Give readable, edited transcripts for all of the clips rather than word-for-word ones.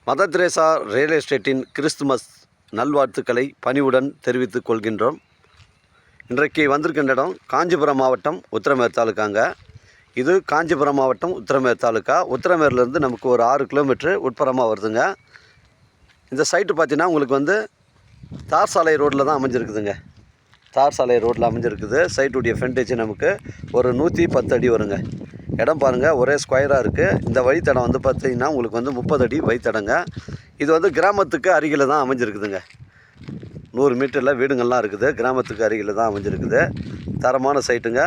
Mother Teresa real எஸ்டேட்டின் Christmas நல்வாழ்த்துக்களை பணிவுடன் தெரிவித்துக் கொள்கின்றோம். இன்றைக்கு வந்திருக்கின்ற இடம் காஞ்சிபுரம் மாவட்டம் உத்திரமேர் தாலுக்காங்க. இது காஞ்சிபுரம் மாவட்டம் உத்திரமேர் தாலுக்கா. உத்திரமேர்லேருந்து நமக்கு ஒரு 6 கிலோமீட்டரு உட்புறமாக வருதுங்க. இந்த சைட்டு பார்த்தீங்கன்னா உங்களுக்கு தார் சாலை ரோட்டில் தான் அமைஞ்சிருக்குதுங்க. தார் சாலை ரோட்டில் அமைஞ்சிருக்குது. சைட்டுடைய ஃப்ரண்டேஜ் நமக்கு ஒரு 110 அடி வருங்க. இடம் பாருங்கள், ஒரே ஸ்கொயராக இருக்குது. இந்த வழித்தடம் பார்த்திங்கன்னா உங்களுக்கு 30 அடி வழித்தடங்க. இது கிராமத்துக்கு அருகில் தான் அமைஞ்சிருக்குதுங்க. 100 மீட்டரில் வீடுங்கள்லாம் இருக்குது. கிராமத்துக்கு அருகில் தான் அமைஞ்சிருக்குது. தரமான சைட்டுங்க.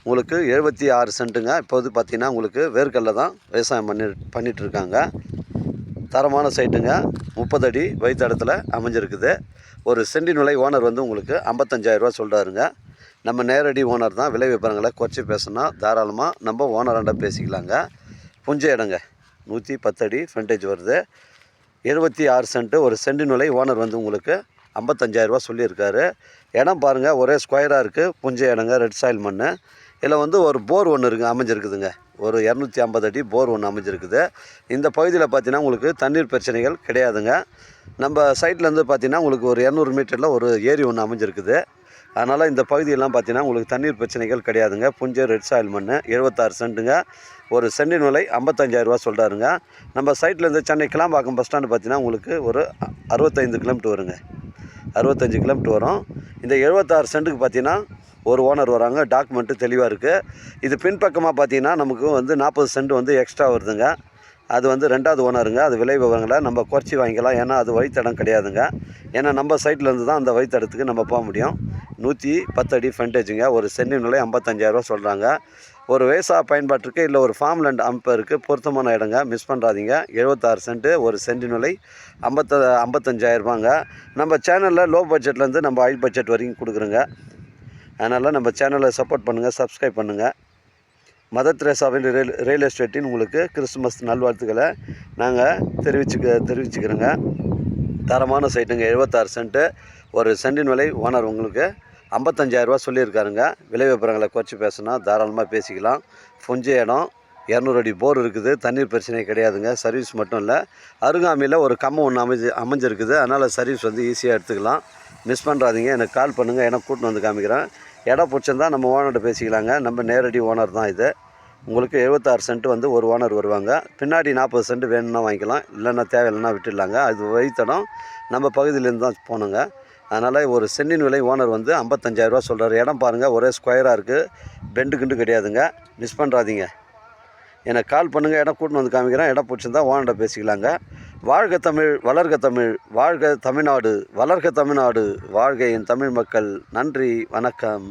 உங்களுக்கு 76 சென்ட்டுங்க. இப்போது பார்த்திங்கன்னா உங்களுக்கு வேர்க்கல்ல தான் விவசாயம் பண்ணிகிட்ருக்காங்க. தரமான சைட்டுங்க. 30 அடி வழித்தடத்தில் அமைஞ்சிருக்குது. ஒரு சென்டின் விலை ஓனர் உங்களுக்கு 55,000 சொல்கிறாருங்க. நம்ம நேரடி ஓனர் தான். விலை விவரங்களை குறைச்சி பேசினா தாராளமாக நம்ம ஓனராண்ட பேசிக்கலாங்க. புஞ்ச இடங்க, 110 அடி ஃப்ரண்டேஜ் வருது. 76 சென்ட்டு. ஒரு சென்டின் விலை ஓனர் உங்களுக்கு 55,000 சொல்லியிருக்காரு. இடம் பாருங்கள், ஒரே ஸ்கொயராக இருக்குது. புஞ்ச இடங்க, ரெட் சாயில் மண். இதில் ஒரு போர் ஒன்று அமைஞ்சிருக்குதுங்க. ஒரு 250 அடி போர் ஒன்று அமைஞ்சிருக்குது. இந்த பகுதியில் பார்த்தீங்கன்னா உங்களுக்கு தண்ணீர் பிரச்சனைகள் கிடையாதுங்க. நம்ம சைட்லேருந்து பார்த்தீங்கன்னா உங்களுக்கு ஒரு 200 மீட்டரில் ஒரு ஏரி ஒன்று அமைஞ்சிருக்குது. அதனால் இந்த பகுதியெல்லாம் பார்த்தீங்கன்னா உங்களுக்கு தண்ணீர் பிரச்சனைகள் கிடையாதுங்க. புஞ்ச ரெட் சாயில் மண். 76 சென்ட்டுங்க. ஒரு சென்டின் விலை 55,000 சொல்கிறாருங்க. நம்ம சைட்லேருந்து சென்னை கிளாம்பாக்கம் பஸ் ஸ்டாண்டு பார்த்தீங்கன்னா உங்களுக்கு ஒரு 65 கிலோமீட்டர் வருங்க. 65 கிலோமீட்டர் வரும். இந்த 76 சென்ட்டுக்கு பார்த்தீங்கன்னா ஒரு ஓனர் வராங்க. டாக்குமெண்ட்டு தெளிவாக இருக்குது. இது பின்பக்கமாக பார்த்தீங்கன்னா நமக்கு 40 சென்ட் எக்ஸ்ட்ரா வருதுங்க. அது 2வது ஓனருங்க. அது விலை விவரங்களை நம்ம குறைச்சி வாங்கிக்கலாம். ஏன்னா அது வழித்தடம் கிடையாதுங்க. ஏன்னா நம்ம சைட்லேருந்து தான் அந்த வழித்தடத்துக்கு நம்ம போக முடியும். 110 அடி ஃப்ரண்டேஜுங்க. ஒரு சென்டின் விலை 55,000 சொல்கிறாங்க. ஒரு விவசாய பயன்பாட்டிற்கு இல்லை ஒரு ஃபார்ம் லேண்ட் அமைப்பதற்கு பொருத்தமான இடங்க. மிஸ் பண்ணுறாதீங்க. 76 சென்ட்டு. ஒரு சென்டின் விலை 55,000 நம்ம சேனலில் லோ பட்ஜெட்லேருந்து நம்ம ஹை பட்ஜெட் வரைக்கும் கொடுக்குறோங்க. அதனால் நம்ம சேனலை சப்போர்ட் பண்ணுங்கள், சப்ஸ்கிரைப் பண்ணுங்கள். மதர் தெரேசாவின் ரியல் எஸ்டேட்டின் உங்களுக்கு கிறிஸ்துமஸ் நல்வாழ்த்துக்களை நாங்கள் தெரிவிச்சுக்கிறோங்க. தரமான சைட்டுங்க. 76 சென்ட்டு. ஒரு சென்டின் விலை ஓனர் உங்களுக்கு 55,000 சொல்லியிருக்காருங்க. விலை விவரங்களை குறைச்சி பேசுனா தாராளமாக பேசிக்கலாம். புஞ்ச இடம், 200 அடி போர் இருக்குது. தண்ணீர் பிரச்சனை கிடையாதுங்க. சர்வீஸ் மட்டும் இல்லை, அருகாமையில் ஒரு கம்பம் ஒன்று அமைஞ்சிருக்குது. அதனால் சர்வீஸ் ஈஸியாக எடுத்துக்கலாம். மிஸ் பண்ணுறாதீங்க. எனக்கு கால் பண்ணுங்கள். எனக்கு கூட்டின்னு காமிக்கிறேன். இடம் பிடிச்சிருந்தால் நம்ம ஓனர்கிட்ட பேசிக்கலாங்க. நம்ம நேரடி ஓனர் தான் இது. உங்களுக்கு 76 சென்ட்டு ஒரு ஓனர் வருவாங்க. பின்னாடி 40 சென்ட் வேணும்னா வாங்கிக்கலாம், இல்லைன்னா தேவையில்லைன்னா விட்டுடலாங்க. அது வழித்தடம் நம்ம பகுதியிலேருந்து தான் போகணுங்க. அதனால் ஒரு சென்டின் விலை ஓனர் 55,000 சொல்கிறார். இடம் பாருங்கள், ஒரே ஸ்கொயராக இருக்குது. பெண்டு கிண்டு கிடையாதுங்க. மிஸ் பண்ணுறாதீங்க. எனக்கு கால் பண்ணுங்கள். இடம் கூட்டின்னு காமிக்கிறேன். இடம் பிடிச்சிருந்தா ஓனர்கிட்ட பேசிக்கலாங்க. வாழ்க தமிழ், வளர்க தமிழ், வாழ்க தமிழ்நாடு, வளர்க தமிழ்நாடு, வாழ்க என் தமிழ் மக்கள். நன்றி, வணக்கம்.